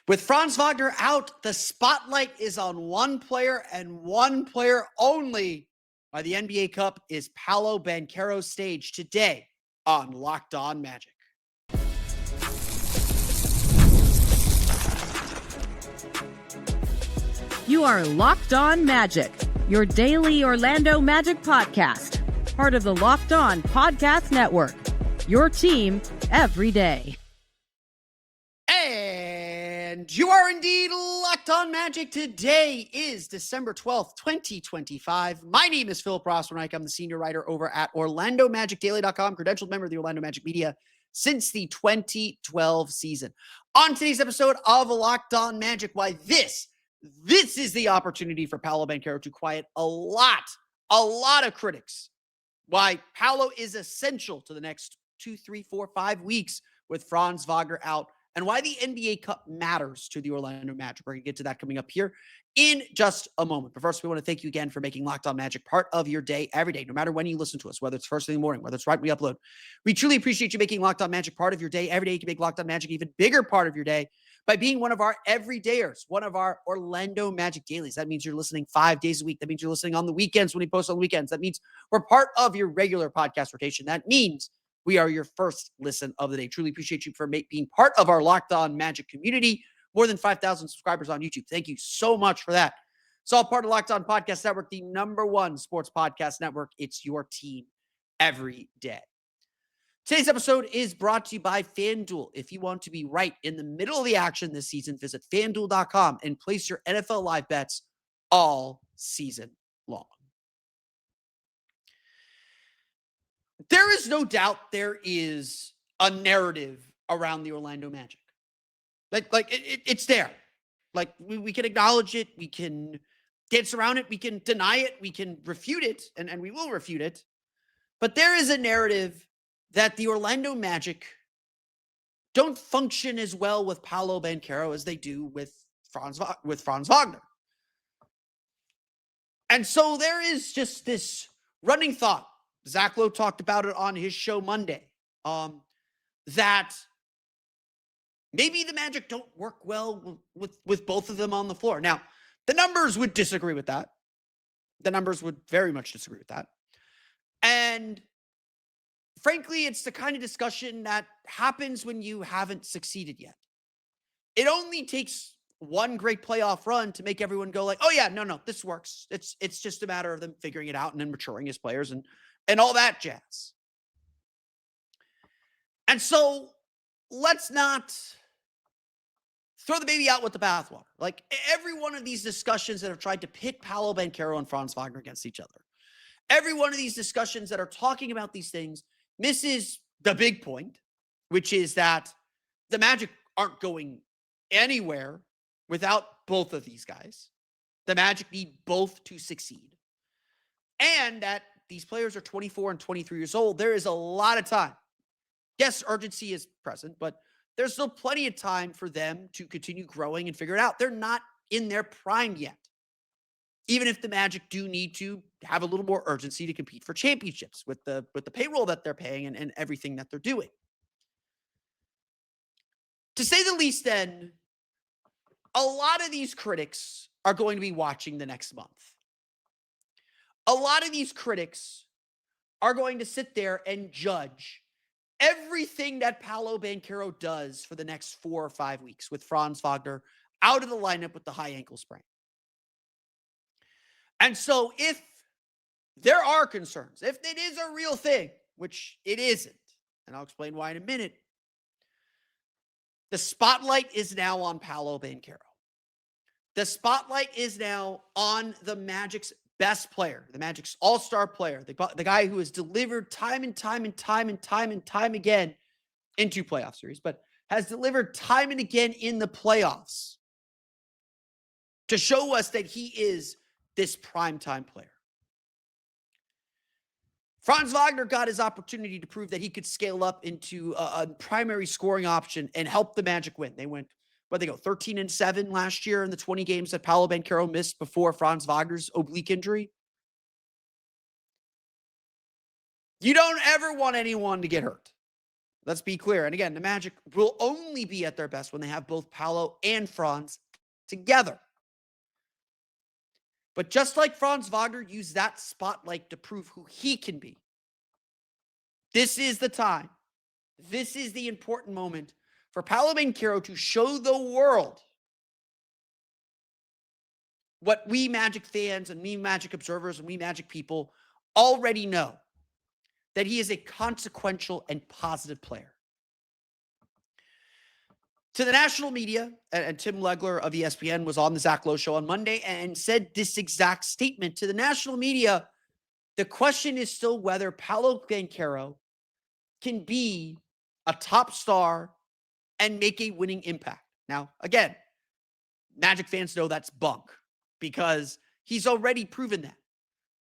With Franz Wagner out, the spotlight is on one player and one player only. Why the NBA Cup is Paolo Banchero's stage today on Locked On Magic. You are Locked On Magic, your daily Orlando Magic podcast. Part of the Locked On Podcast Network, your team every day. And you are indeed Locked On Magic. Today is December 12th, 2025. My name is Philip Rossman-Reich. I'm the senior writer over at OrlandoMagicDaily.com, credentialed member of the Orlando Magic Media since the 2012 season. On today's episode of Locked On Magic, why this is the opportunity for Paolo Banchero to quiet a lot of critics. Why Paolo is essential to the next 2, 3, 4, 5 weeks with Franz Wagner out, and why the NBA Cup matters to the Orlando Magic. We're going to get to that coming up here in just a moment. But first, we want to thank you again for making Locked On Magic part of your day every day, no matter when you listen to us, whether it's first thing in the morning, whether it's right when we upload. We truly appreciate you making Locked On Magic part of your day every day. You can make Locked On Magic an even bigger part of your day by being one of our everydayers, one of our Orlando Magic dailies. That means you're listening 5 days a week. That means you're listening on the weekends when we post on the weekends. That means we're part of your regular podcast rotation. That means we are your first listen of the day. Truly appreciate you for being part of our Locked On Magic community. More than 5,000 subscribers on YouTube. Thank you so much for that. It's all part of Locked On Podcast Network, the #1 sports podcast network. It's your team every day. Today's episode is brought to you by FanDuel. If you want to be right in the middle of the action this season, visit FanDuel.com and place your NFL live bets all season long. There is no doubt there is a narrative around the Orlando Magic. It's there. Like, we can acknowledge it. We can dance around it. We can deny it. We can refute it, and we will refute it. But there is a narrative that the Orlando Magic don't function as well with Paolo Banchero as they do with Franz Wagner. And so there is just this running thought. Zach Lowe talked about it on his show Monday, that maybe the Magic don't work well with both of them on the floor. Now, the numbers would disagree with that. The numbers would very much disagree with that. And frankly, it's the kind of discussion that happens when you haven't succeeded yet. It only takes one great playoff run to make everyone go like, oh yeah, no, this works. It's just a matter of them figuring it out and then maturing as players and all that jazz. And so let's not throw the baby out with the bathwater. Like, every one of these discussions that have tried to pit Paolo Banchero and Franz Wagner against each other, every one of these discussions that are talking about these things misses the big point, which is that the Magic aren't going anywhere without both of these guys. The Magic need both to succeed. And that these players are 24 and 23 years old. There is a lot of time. Yes, urgency is present, but there's still plenty of time for them to continue growing and figure it out. They're not in their prime yet. Even if the Magic do need to have a little more urgency to compete for championships with the payroll that they're paying and everything that they're doing. To say the least, then, a lot of these critics are going to be watching the next month. A lot of these critics are going to sit there and judge everything that Paolo Banchero does for the next 4 or 5 weeks with Franz Wagner out of the lineup with the high ankle sprain. And so if there are concerns, if it is a real thing, which it isn't, and I'll explain why in a minute, the spotlight is now on Paolo Banchero. The spotlight is now on the Magic's best player, the Magic's all-star player, the guy who has delivered time and time again in 2 playoff series, but has delivered time and again in the playoffs to show us that he is this primetime player. Franz Wagner got his opportunity to prove that he could scale up into a primary scoring option and help the Magic win. They went, 13-7 last year in the 20 games that Paolo Banchero missed before Franz Wagner's oblique injury. You don't ever want anyone to get hurt. Let's be clear. And again, the Magic will only be at their best when they have both Paolo and Franz together. But just like Franz Wagner used that spotlight to prove who he can be, this is the time. This is the important moment for Paolo Banchero to show the world what we Magic fans and we Magic observers and we Magic people already know, that he is a consequential and positive player. To the national media, and Tim Legler of ESPN was on the Zach Lowe show on Monday and said this exact statement to the national media. The question is still whether Paolo Banchero can be a top star and make a winning impact. Now, again, Magic fans know that's bunk because he's already proven that.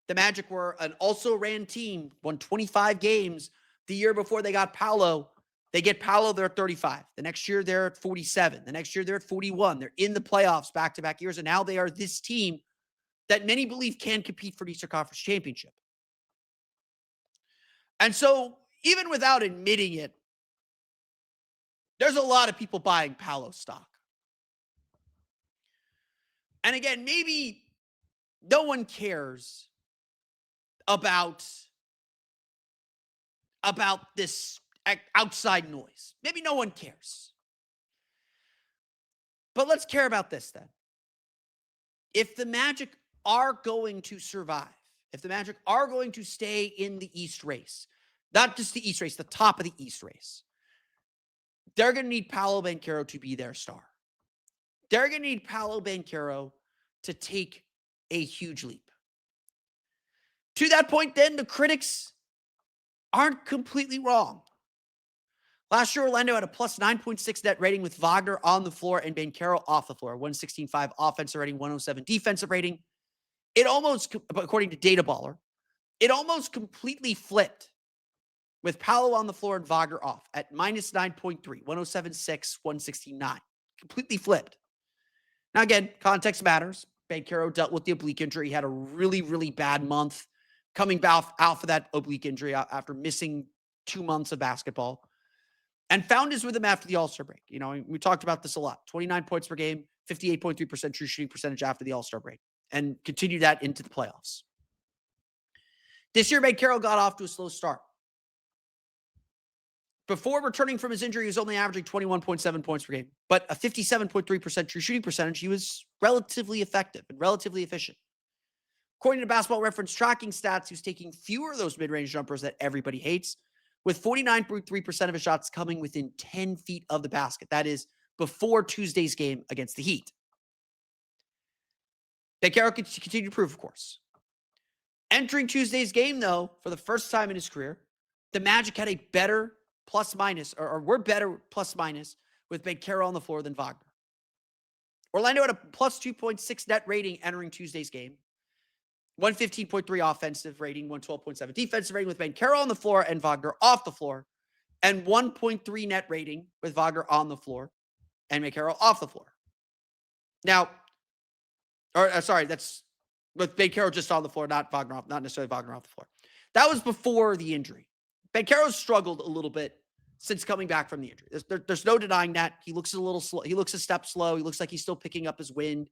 The Magic were an also-ran team, won 25 games the year before they got Paolo. They get Paolo, they're at 35. The next year, they're at 47. The next year, they're at 41. They're in the playoffs back-to-back years, and now they are this team that many believe can compete for the Eastern Conference Championship. And so, even without admitting it, there's a lot of people buying Paolo stock. And again, maybe no one cares about this outside noise. Maybe no one cares. But let's care about this then. If the Magic are going to survive, if the Magic are going to stay in the East race, not just the East race, the top of the East race, they're going to need Paolo Banchero to be their star. They're going to need Paolo Banchero to take a huge leap. To that point, then, the critics aren't completely wrong. Last year, Orlando had a plus 9.6 net rating with Wagner on the floor and Banchero off the floor. 116.5 offensive rating, 107 defensive rating. It almost, according to Data Baller, it almost completely flipped with Paolo on the floor and Wagner off at minus 9.3, 107.6, 116.9. Completely flipped. Now, again, context matters. Banchero dealt with the oblique injury. He had a really, really bad month coming out for that oblique injury after missing 2 months of basketball, and found his rhythm after the All-Star break. You know, we talked about this a lot. 29 points per game, 58.3% true shooting percentage after the All-Star break, and continued that into the playoffs. This year, Banchero got off to a slow start. Before returning from his injury, he was only averaging 21.7 points per game, but a 57.3% true shooting percentage. He was relatively effective and relatively efficient. According to Basketball Reference tracking stats, he was taking fewer of those mid-range jumpers that everybody hates, with 49.3% of his shots coming within 10 feet of the basket. That is before Tuesday's game against the Heat. Banchero continued to prove, of course. Entering Tuesday's game, though, for the first time in his career, the Magic had a better plus-minus, or were better plus-minus with Banchero on the floor than Wagner. Orlando had a plus 2.6 net rating entering Tuesday's game. 115.3 offensive rating, 112.7 defensive rating with Banchero on the floor and Wagner off the floor, and 1.3 net rating with Wagner on the floor and Banchero off the floor. Now, that's with Banchero just on the floor, not necessarily Wagner off the floor. That was before the injury. Banchero struggled a little bit since coming back from the injury. There's no denying that. He looks a little slow. He looks a step slow. He looks like he's still picking up his wind.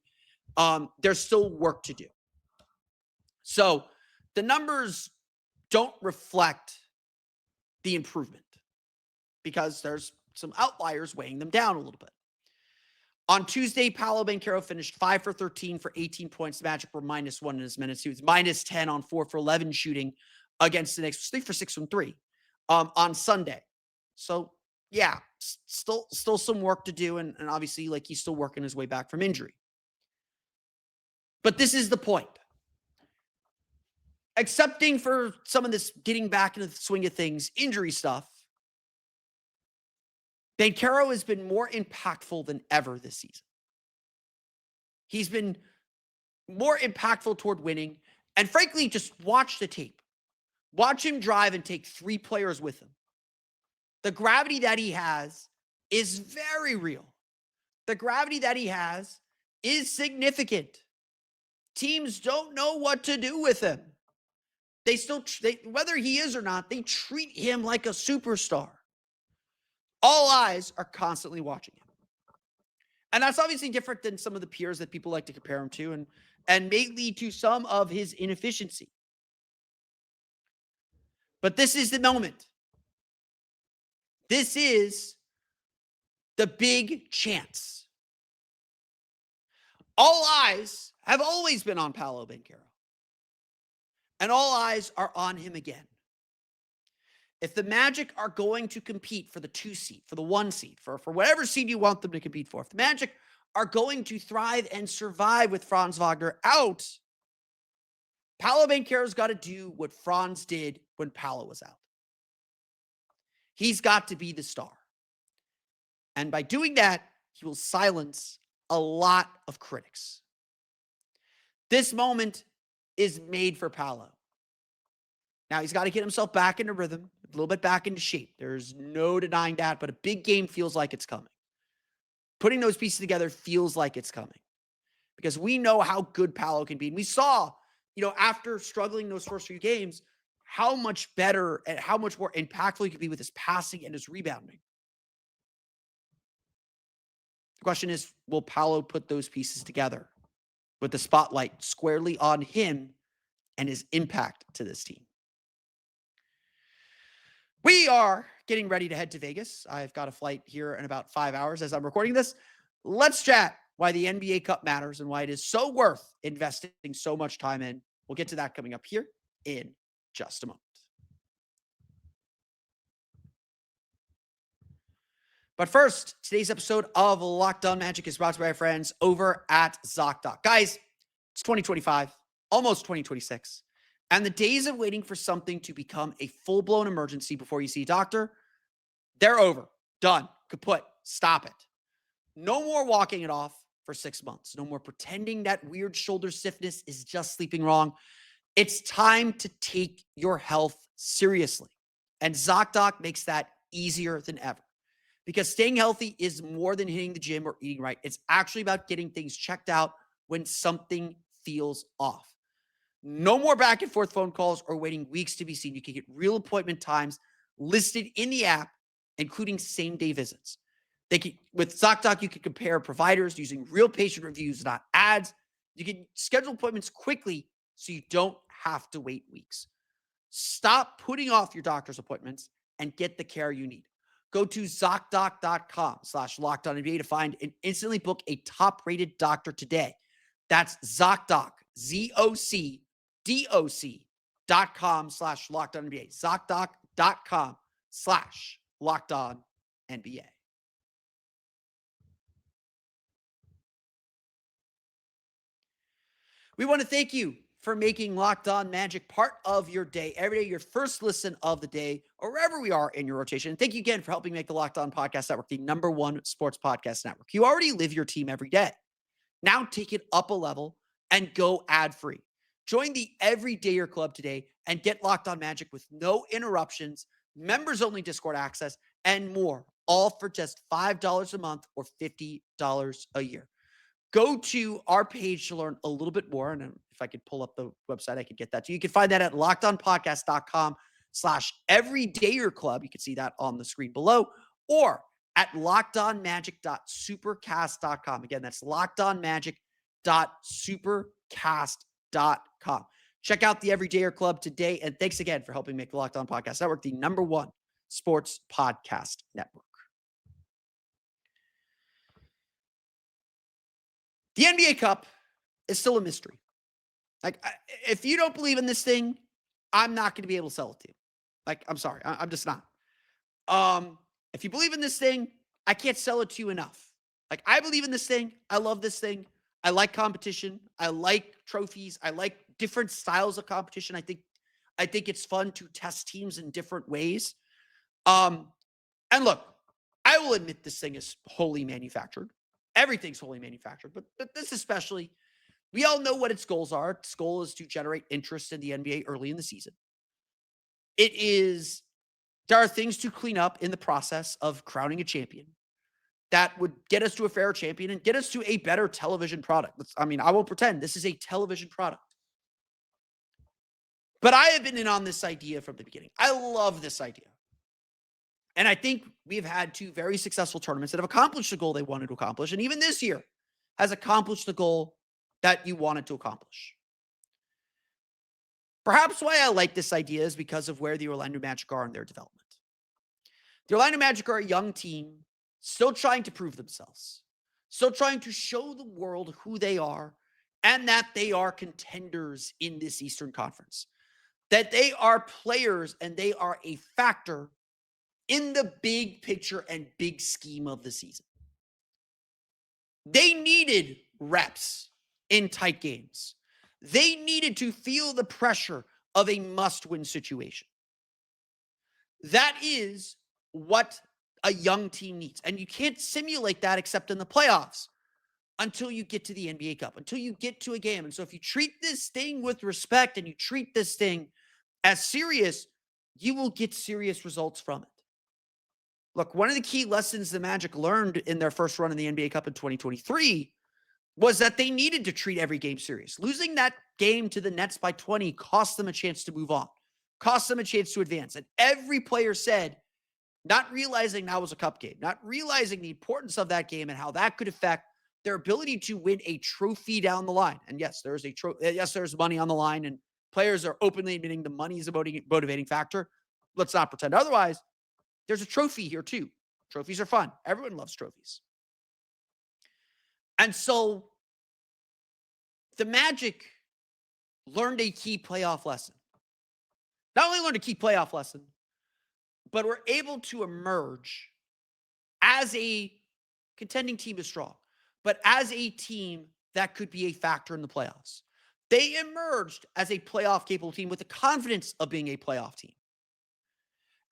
There's still work to do. So the numbers don't reflect the improvement because there's some outliers weighing them down a little bit. On Tuesday, Paolo Banchero finished 5 for 13 for 18 points. The Magic were -1 in his minutes. He was -10 on 4 for 11 shooting against the Knicks. 3 for 6 from 3 on Sunday. So, yeah, still some work to do. And obviously, like, he's still working his way back from injury. But this is the point. Excepting for some of this getting back into the swing of things, injury stuff, Banchero has been more impactful than ever this season. He's been more impactful toward winning. And frankly, just watch the tape. Watch him drive and take 3 players with him. The gravity that he has is very real. The gravity that he has is significant. Teams don't know what to do with him. They whether he is or not, they treat him like a superstar. All eyes are constantly watching him. And that's obviously different than some of the peers that people like to compare him to, and may lead to some of his inefficiency. But this is the moment. This is the big chance. All eyes have always been on Paolo Banchero. And all eyes are on him again. If the Magic are going to compete for the 2 seed, for the 1 seed, for whatever seed you want them to compete for, if the Magic are going to thrive and survive with Franz Wagner out, Paolo Banchero's got to do what Franz did when Paolo was out. He's got to be the star. And by doing that, he will silence a lot of critics. This moment is made for Paolo. Now, he's got to get himself back into rhythm, a little bit back into shape. There's no denying that, but a big game feels like it's coming. Putting those pieces together feels like it's coming because we know how good Paolo can be. And we saw, after struggling those first few games, how much better and how much more impactful he could be with his passing and his rebounding. The question is, will Paolo put those pieces together with the spotlight squarely on him and his impact to this team? We are getting ready to head to Vegas. I've got a flight here in about 5 hours as I'm recording this. Let's chat why the NBA Cup matters and why it is so worth investing so much time in. We'll get to that coming up here in just a moment. But first, today's episode of Locked On Magic is brought to you by our friends over at ZocDoc. Guys, it's 2025, almost 2026. And the days of waiting for something to become a full-blown emergency before you see a doctor, they're over. Done. Kaput. Stop it. No more walking it off for 6 months. No more pretending that weird shoulder stiffness is just sleeping wrong. It's time to take your health seriously. And ZocDoc makes that easier than ever. Because staying healthy is more than hitting the gym or eating right. It's actually about getting things checked out when something feels off. No more back and forth phone calls or waiting weeks to be seen. You can get real appointment times listed in the app, including same-day visits. With ZocDoc, you can compare providers using real patient reviews, not ads. You can schedule appointments quickly so you don't have to wait weeks. Stop putting off your doctor's appointments and get the care you need. Go to ZocDoc.com/LockedOnNBA to find and instantly book a top-rated doctor today. That's ZocDoc, ZocDoc.com/LockedOnNBA. ZocDoc.com/LockedOnNBA. We want to thank you for making Locked On Magic part of your day, every day, your first listen of the day, or wherever we are in your rotation. And thank you again for helping make the Locked On Podcast Network the #1 sports podcast network. You already live your team every day. Now take it up a level and go ad-free. Join the Everydayer Club today and get Locked On Magic with no interruptions, members-only Discord access, and more, all for just $5 a month or $50 a year. Go to our page to learn a little bit more. And if I could pull up the website, I could get that to you. You can find that at lockedonpodcast.com/everydayer club. You can see that on the screen below, or at lockedonmagic.supercast.com. Again, that's lockedonmagic.supercast.com. Check out the Everydayer Club today. And thanks again for helping make the Locked On Podcast Network the #1 sports podcast network. The NBA Cup is still a mystery. If you don't believe in this thing, I'm not going to be able to sell it to you. I'm sorry. I'm just not. If you believe in this thing, I can't sell it to you enough. I believe in this thing. I love this thing. I like competition. I like trophies. I like different styles of competition. I think it's fun to test teams in different ways. And look, I will admit this thing is wholly manufactured. Everything's wholly manufactured, but this especially, we all know what its goals are. Its goal is to generate interest in the NBA early in the season. There are things to clean up in the process of crowning a champion that would get us to a fairer champion and get us to a better television product. I won't pretend this is a television product. But I have been in on this idea from the beginning. I love this idea. And I think we've had two very successful tournaments that have accomplished the goal they wanted to accomplish. And even this year has accomplished the goal that you wanted to accomplish. Perhaps why I like this idea is because of where the Orlando Magic are in their development. The Orlando Magic are a young team, still trying to prove themselves, still trying to show the world who they are and that they are contenders in this Eastern Conference, that they are players and they are a factor in the big picture and big scheme of the season. They needed reps in tight games. They needed to feel the pressure of a must-win situation. That is what a young team needs. And you can't simulate that except in the playoffs until you get to the NBA Cup, until you get to a game. And so if you treat this thing with respect and you treat this thing as serious, you will get serious results from it. Look, one of the key lessons the Magic learned in their first run in the NBA Cup in 2023 was that they needed to treat every game serious. Losing that game to the Nets by 20 cost them a chance to move on, cost them a chance to advance. And every player said, not realizing that was a cup game, not realizing the importance of that game and how that could affect their ability to win a trophy down the line. And yes, there's there's money on the line, and players are openly admitting the money is a motivating factor. Let's not pretend otherwise. There's a trophy here too. Trophies are fun. Everyone loves trophies. And so the Magic learned a key playoff lesson. Not only learned a key playoff lesson, but were able to emerge as a contending team is strong, but as a team that could be a factor in the playoffs. They emerged as a playoff capable team with the confidence of being a playoff team.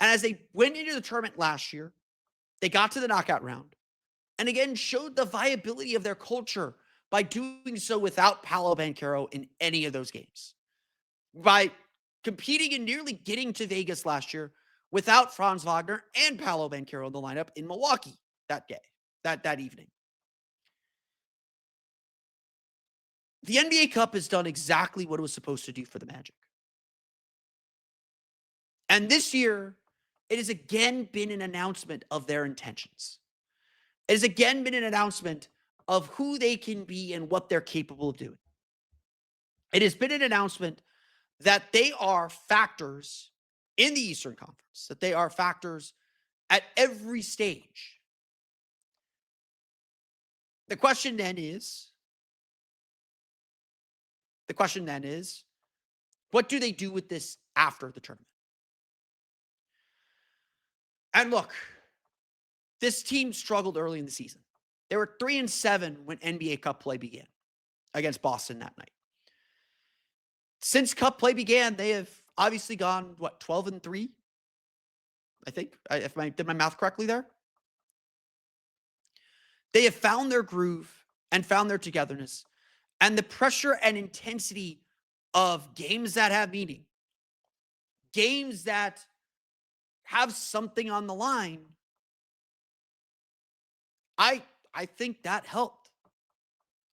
And as they went into the tournament last year, they got to the knockout round and again showed the viability of their culture by doing so without Paolo Banchero in any of those games. By competing and nearly getting to Vegas last year without Franz Wagner and Paolo Banchero in the lineup in Milwaukee that day, that evening. The NBA Cup has done exactly what it was supposed to do for the Magic. And this year, it has again been an announcement of their intentions. It has again been an announcement of who they can be and what they're capable of doing. It has been an announcement that they are factors in the Eastern Conference, that they are factors at every stage. The question then is, what do they do with this after the tournament? And look, this team struggled early in the season. They were 3-7 when NBA Cup play began against Boston that night. Since Cup play began, they have obviously gone, 12-3? I think, if I did my math correctly there. They have found their groove and found their togetherness. And the pressure and intensity of games that have meaning, games that have something on the line, I think that helped.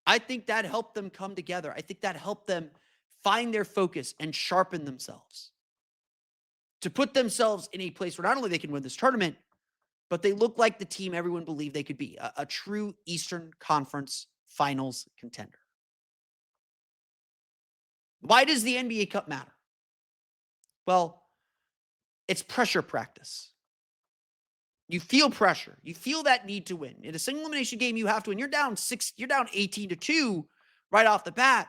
I think that helped them come together. I think that helped them find their focus and sharpen themselves to put themselves in a place where not only they can win this tournament, but they look like the team everyone believed they could be, a true Eastern Conference Finals contender. Why does the NBA Cup matter? Well, it's pressure practice. You feel pressure. You feel that need to win. In a single elimination game, you have to win. You're down 18-2 right off the bat.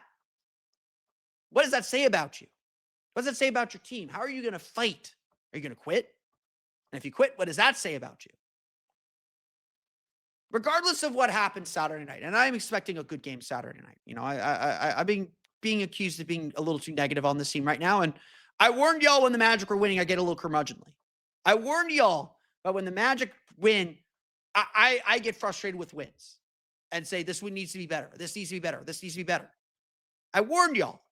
What does that say about you? What does that say about your team? How are you going to fight? Are you going to quit? And if you quit, what does that say about you? Regardless of what happens Saturday night, and I'm expecting a good game Saturday night. You know, I've been being accused of being a little too negative on this team right now, and I warned y'all when the Magic were winning, I get a little curmudgeonly. I warned y'all, but when the Magic win, I get frustrated with wins and say, this one needs to be better. This needs to be better. This needs to be better. I warned y'all.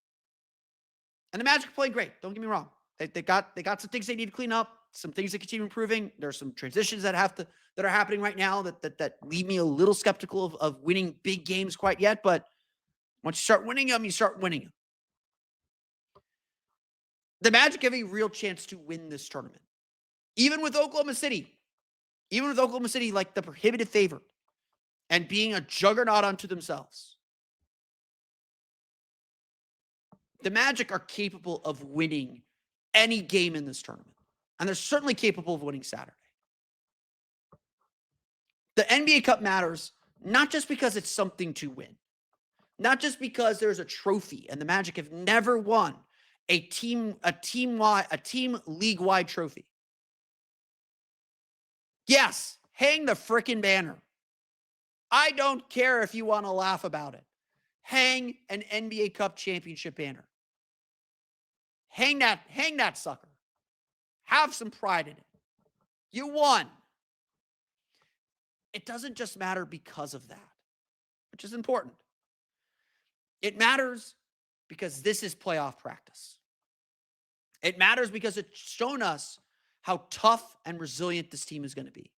And the Magic are playing great. Don't get me wrong. They got some things they need to clean up, some things that continue improving. There's some transitions that are happening right now that leave me a little skeptical of winning big games quite yet. But once you start winning them, you start winning them. The Magic have a real chance to win this tournament. Even with Oklahoma City Even with Oklahoma City, like the prohibitive favorite and being a juggernaut unto themselves, the Magic are capable of winning any game in this tournament. And they're certainly capable of winning Saturday. The NBA Cup matters not just because it's something to win, not just because there's a trophy and the Magic have never won a team league-wide trophy. Yes, hang the frickin' banner. I don't care if you want to laugh about it. Hang an NBA Cup championship banner. Hang that sucker. Have some pride in it. You won. It doesn't just matter because of that, which is important. It matters because this is playoff practice. It matters because it's shown us how tough and resilient this team is going to be.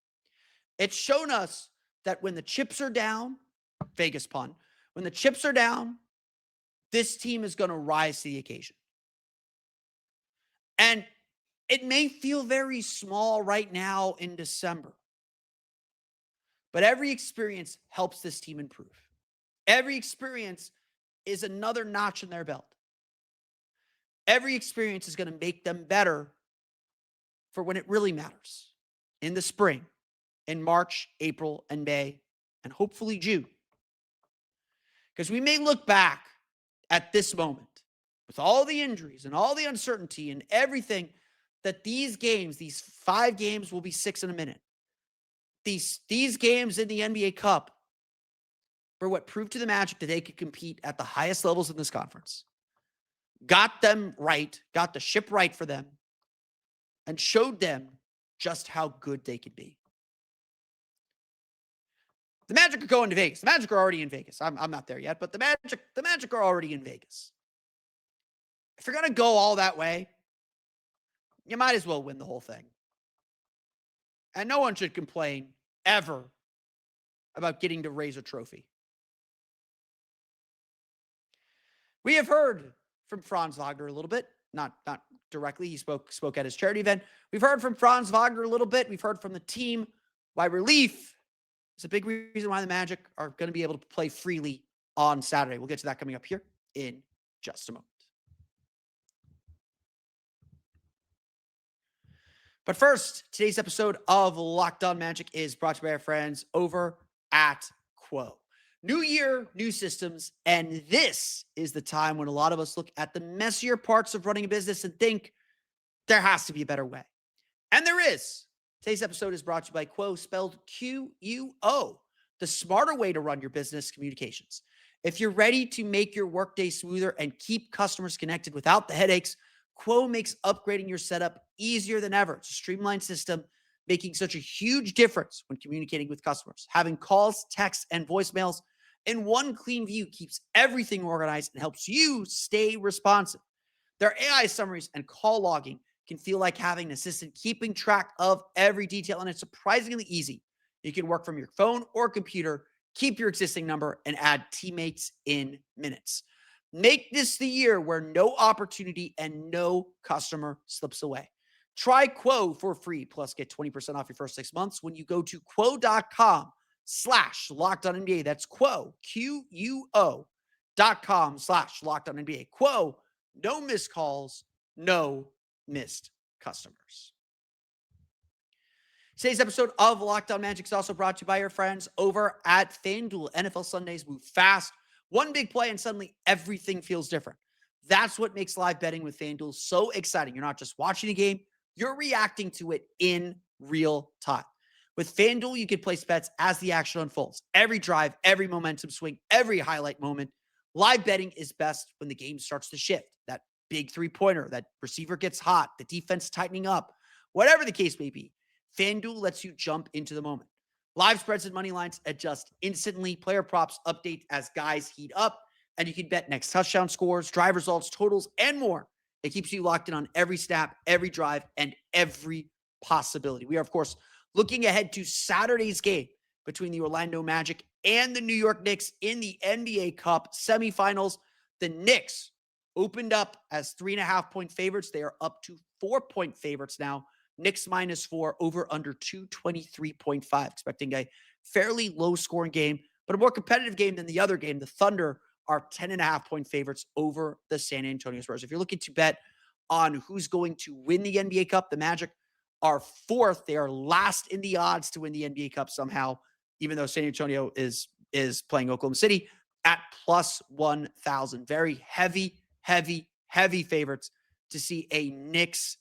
It's shown us that when the chips are down, Vegas pun, when the chips are down, this team is going to rise to the occasion. And it may feel very small right now in December, but every experience helps this team improve. Every experience is another notch in their belt. Every experience is going to make them better for when it really matters, in the spring, in March, April, and May, and hopefully June. Because we may look back at this moment with all the injuries and all the uncertainty and everything, that these games, these 5 games, will be 6 in a minute. These games in the NBA Cup were what proved to the Magic that they could compete at the highest levels in this conference. Got them right, got the ship right for them, and showed them just how good they could be. The Magic are going to Vegas. The Magic are already in Vegas. I'm not there yet, but the Magic are already in Vegas. If you're going to go all that way, you might as well win the whole thing. And no one should complain ever about getting to raise a trophy. We have heard from Franz Wagner a little bit, not directly. He spoke at his charity event. We've heard from Franz Wagner a little bit. We've heard from the team why relief is a big reason why the Magic are going to be able to play freely on Saturday. We'll get to that coming up here in just a moment. But first, today's episode of Locked On Magic is brought to you by our friends over at Quo. New year, new systems, and this is the time when a lot of us look at the messier parts of running a business and think there has to be a better way. And there is. Today's episode is brought to you by Quo, spelled Q-U-O, the smarter way to run your business communications. If you're ready to make your workday smoother and keep customers connected without the headaches, Quo makes upgrading your setup easier than ever. It's a streamlined system, making such a huge difference when communicating with customers. Having calls, texts, and voicemails in one clean view keeps everything organized and helps you stay responsive. Their AI summaries and call logging can feel like having an assistant keeping track of every detail, and it's surprisingly easy. You can work from your phone or computer, keep your existing number, and add teammates in minutes. Make this the year where no opportunity and no customer slips away. Try Quo for free, plus get 20% off your first 6 months when you go to quo.com/LockedOnNBA. That's Quo, QUO.com/LockedOnNBA. Quo, no missed calls, no missed customers. Today's episode of Locked On Magic is also brought to you by our friends over at FanDuel. NFL Sundays move fast. One big play and suddenly everything feels different. That's what makes live betting with FanDuel so exciting. You're not just watching a game, you're reacting to it in real time. With FanDuel, you can place bets as the action unfolds. Every drive, every momentum swing, every highlight moment. Live betting is best when the game starts to shift. That big three-pointer, that receiver gets hot, the defense tightening up, whatever the case may be. FanDuel lets you jump into the moment. Live spreads and money lines adjust instantly. Player props update as guys heat up. And you can bet next touchdown scores, drive results, totals, and more. It keeps you locked in on every snap, every drive, and every possibility. We are, of course, looking ahead to Saturday's game between the Orlando Magic and the New York Knicks in the NBA Cup semifinals. The Knicks opened up as 3.5-point favorites. They are up to 4-point favorites now. Knicks -4, over under 223.5. Expecting a fairly low scoring game, but a more competitive game than the other game. The Thunder are 10.5-point favorites over the San Antonio Spurs. If you're looking to bet on who's going to win the NBA Cup, the Magic are fourth. They are last in the odds to win the NBA Cup somehow, even though San Antonio is playing Oklahoma City at plus 1,000. Very heavy favorites to see a Knicks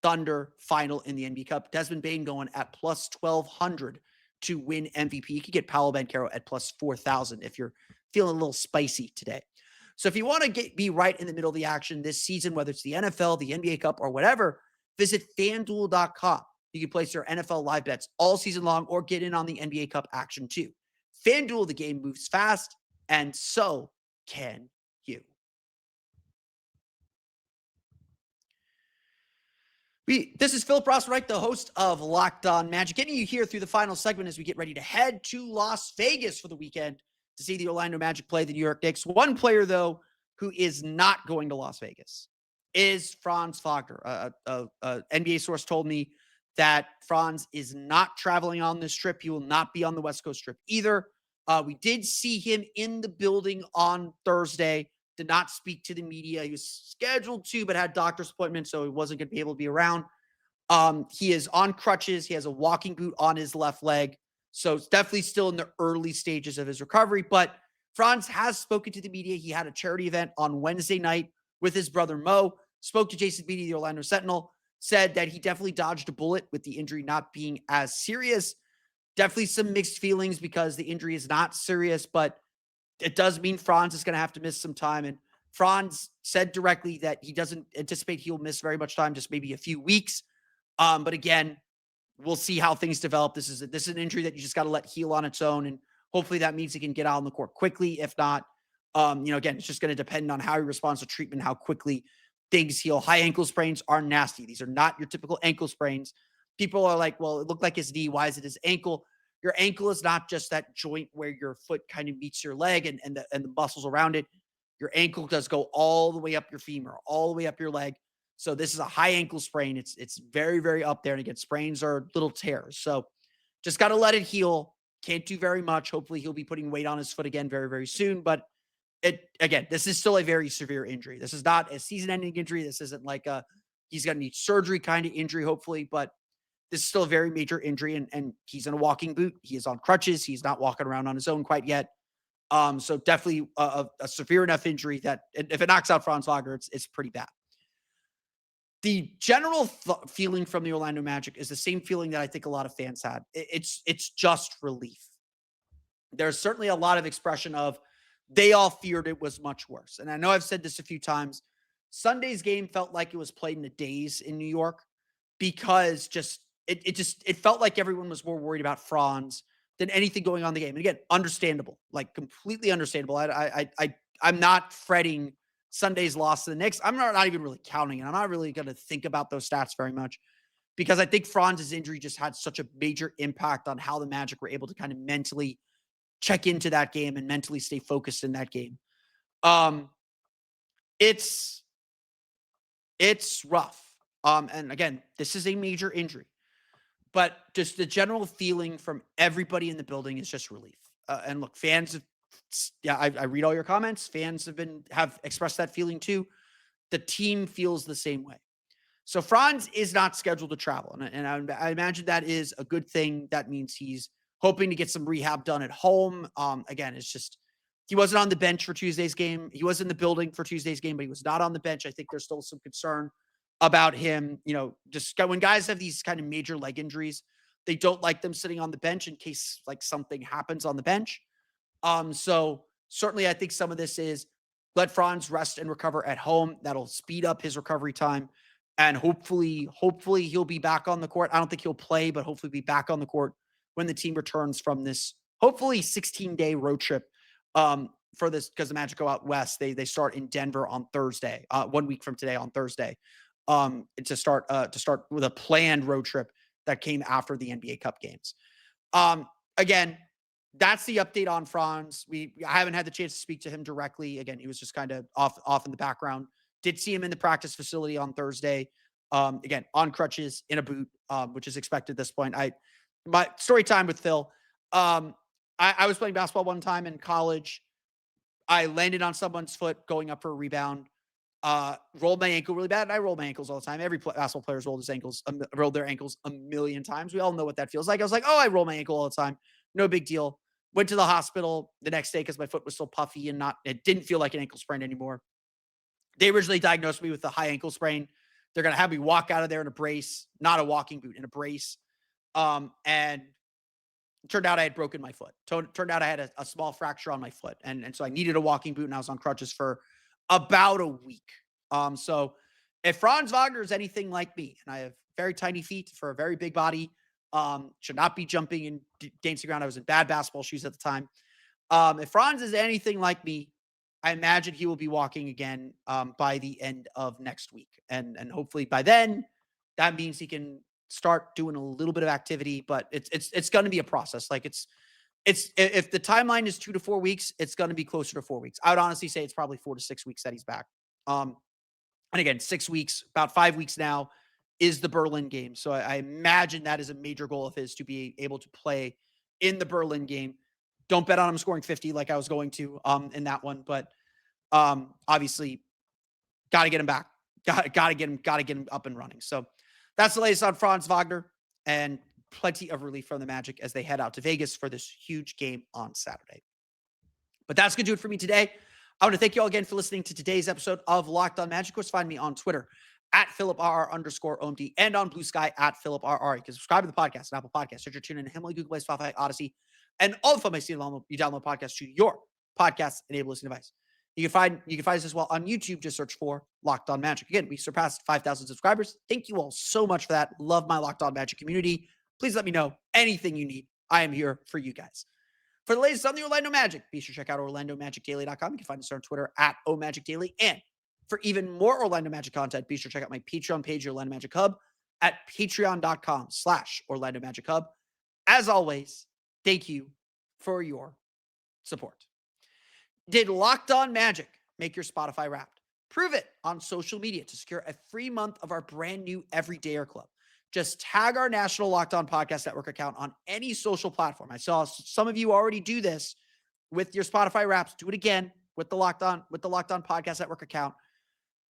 Thunder final in the NBA Cup. Desmond Bane going at plus 1,200 to win MVP. You could get Paolo Banchero at plus 4,000 if you're feeling a little spicy today. So if you want to be right in the middle of the action this season, whether it's the NFL, the NBA Cup, or whatever, visit FanDuel.com. You can place your NFL live bets all season long or get in on the NBA Cup action too. FanDuel, the game moves fast, and so can you. This is Philip Rossman, the host of Locked On Magic, getting you here through the final segment as we get ready to head to Las Vegas for the weekend to see the Orlando Magic play the New York Knicks. One player, though, who is not going to Las Vegas is Franz Wagner. An NBA source told me that Franz is not traveling on this trip. He will not be on the West Coast trip either. We did see him in the building on Thursday. Did not speak to the media. He was scheduled to, but had doctor's appointment, so he wasn't going to be able to be around. He is on crutches. He has a walking boot on his left leg. So it's definitely still in the early stages of his recovery. But Franz has spoken to the media. He had a charity event on Wednesday night with his brother Mo. Spoke to Jason Beatty, the Orlando Sentinel. Said that he definitely dodged a bullet with the injury not being as serious. Definitely some mixed feelings because the injury is not serious, but it does mean Franz is going to have to miss some time. And Franz said directly that he doesn't anticipate he'll miss very much time, just maybe a few weeks. But again, we'll see how things develop. This is an injury that you just got to let heal on its own. And hopefully that means he can get out on the court quickly. If not, again, it's just going to depend on how he responds to treatment, how quickly things heal. High ankle sprains are nasty. These are not your typical ankle sprains. People are like, well, it looked like his knee. Why is it his ankle? Your ankle is not just that joint where your foot kind of meets your leg and the muscles around it. Your ankle does go all the way up your femur, all the way up your leg. So this is a high ankle sprain. It's very, very up there. And again, sprains are little tears. So just got to let it heal. Can't do very much. Hopefully he'll be putting weight on his foot again very, very soon. But this is still a very severe injury. This is not a season-ending injury. This isn't like he's going to need surgery kind of injury, hopefully. But this is still a very major injury, and he's in a walking boot. He is on crutches. He's not walking around on his own quite yet. So definitely a severe enough injury that if it knocks out Franz Wagner, it's pretty bad. The general feeling from the Orlando Magic is the same feeling that I think a lot of fans had. It's just relief. There's certainly a lot of expression of they all feared it was much worse. And I know I've said this a few times. Sunday's game felt like it was played in a daze in New York because it felt like everyone was more worried about Franz than anything going on in the game. And again, understandable, like completely understandable. I'm not fretting Sunday's loss to the Knicks. I'm not even really counting it. I'm not really going to think about those stats very much because I think Franz's injury just had such a major impact on how the Magic were able to kind of mentally check into that game and mentally stay focused in that game. It's rough. And again, this is a major injury. But just the general feeling from everybody in the building is just relief. And look, fans I read all your comments. Fans have expressed that feeling too. The team feels the same way. So Franz is not scheduled to travel. And I imagine that is a good thing. That means he's hoping to get some rehab done at home. Again, it's just, he wasn't on the bench for Tuesday's game. He was in the building for Tuesday's game, but he was not on the bench. I think there's still some concern about him, just when guys have these kind of major leg injuries, they don't like them sitting on the bench in case like something happens on the bench. So certainly I think some of this is let Franz rest and recover at home. That'll speed up his recovery time. And hopefully he'll be back on the court. I don't think he'll play, but hopefully be back on the court when the team returns from this, hopefully 16-day road trip for this, because the Magic go out west. They start in Denver on Thursday, 1 week from today on Thursday. To start with a planned road trip that came after the NBA Cup games. Again, that's the update on Franz. I haven't had the chance to speak to him directly. Again, he was just kind of off in the background. Did see him in the practice facility on Thursday. Again, on crutches, in a boot, which is expected at this point. My story time with Phil. I was playing basketball one time in college. I landed on someone's foot going up for a rebound. Rolled my ankle really bad. And I roll my ankles all the time. Every basketball player's rolled rolled their ankles a million times. We all know what that feels like. I was like, oh, I roll my ankle all the time. No big deal. Went to the hospital the next day because my foot was still puffy and it didn't feel like an ankle sprain anymore. They originally diagnosed me with a high ankle sprain. They're going to have me walk out of there in a brace, not a walking boot, in a brace. And it turned out I had broken my foot. Turned out I had a small fracture on my foot. And so I needed a walking boot, and I was on crutches for about a week. So if Franz Wagner is anything like me, and I have very tiny feet for a very big body, should not be jumping and dancing around. I was in bad basketball shoes at the time. If Franz is anything like me, I imagine he will be walking again by the end of next week. And hopefully by then, that means he can start doing a little bit of activity, but it's going to be a process. Like it's if the timeline is 2 to 4 weeks, it's going to be closer to 4 weeks. I would honestly say it's probably 4 to 6 weeks that he's back. And again, 6 weeks, about 5 weeks now is the Berlin game. So I imagine that is a major goal of his, to be able to play in the Berlin game. Don't bet on him scoring 50 like I was going to in that one, but obviously got to get him back. Got to get him up and running. So that's the latest on Franz Wagner, and plenty of relief from the Magic as they head out to Vegas for this huge game on Saturday. But that's going to do it for me today. I want to thank you all again for listening to today's episode of Locked On Magic. Of course, find me on Twitter at @PhilipRR_OMD and on Blue Sky at PhilipRR. You can subscribe to the podcast on Apple Podcasts, Stitcher, TuneIn, Himalaya, Google Play, Spotify, Odyssey, and all the fun ways you download podcasts to your podcast-enabled listening device. You can find us as well on YouTube. Just search for Locked On Magic. Again, we surpassed 5,000 subscribers. Thank you all so much for that. Love my Locked On Magic community. Please let me know anything you need. I am here for you guys. For the latest on the Orlando Magic, be sure to check out OrlandoMagicDaily.com. You can find us on Twitter at OMagicDaily. And for even more Orlando Magic content, be sure to check out my Patreon page, Orlando Magic Hub, at patreon.com/Orlando Magic Hub. As always, thank you for your support. Did Locked On Magic make your Spotify Wrapped? Prove it on social media to secure a free month of our brand new Everydayer Club. Just tag our national Locked On Podcast Network account on any social platform. I saw some of you already do this with your Spotify Wraps. Do it again with the Locked On Podcast Network account,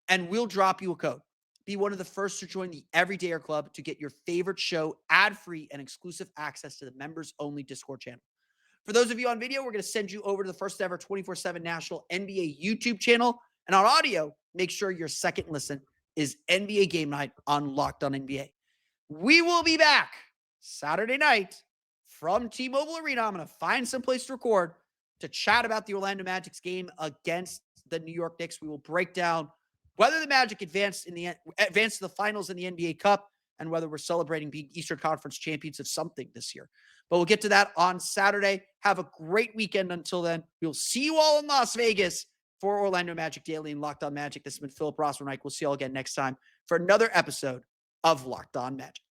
and we'll drop you a code. Be one of the first to join the Everydayer Club to get your favorite show ad-free and exclusive access to the members-only Discord channel. For those of you on video, we're going to send you over to the first ever 24/7 national NBA YouTube channel. And on audio, make sure your second listen is NBA Game Night on Locked On NBA. We will be back Saturday night from T-Mobile Arena. I'm going to find some place to record to chat about the Orlando Magic's game against the New York Knicks. We will break down whether the Magic advanced to the finals in the NBA Cup, and whether we're celebrating being Eastern Conference champions of something this year. But we'll get to that on Saturday. Have a great weekend until then. We'll see you all in Las Vegas for Orlando Magic Daily and Locked On Magic. This has been Philip Rossman-Reich. We'll see you all again next time for another episode of Locked On Magic.